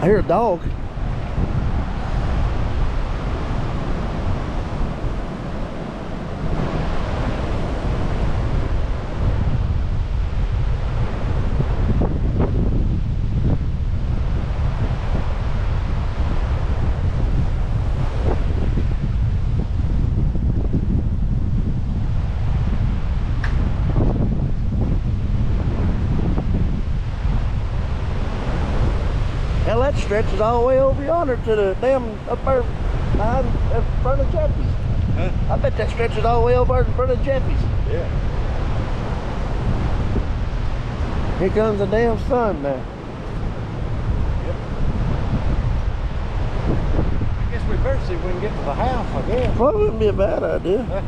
I hear a dog. Hell, that stretches all the way over yonder to the damn up there behind in front of Jeffy's. Huh? I bet that stretches all the way over in front of Jeffy's. Yeah. Here comes the damn sun now. Yep. I guess we better see if we can get to the house, I guess. Well, it wouldn't be a bad idea. Huh?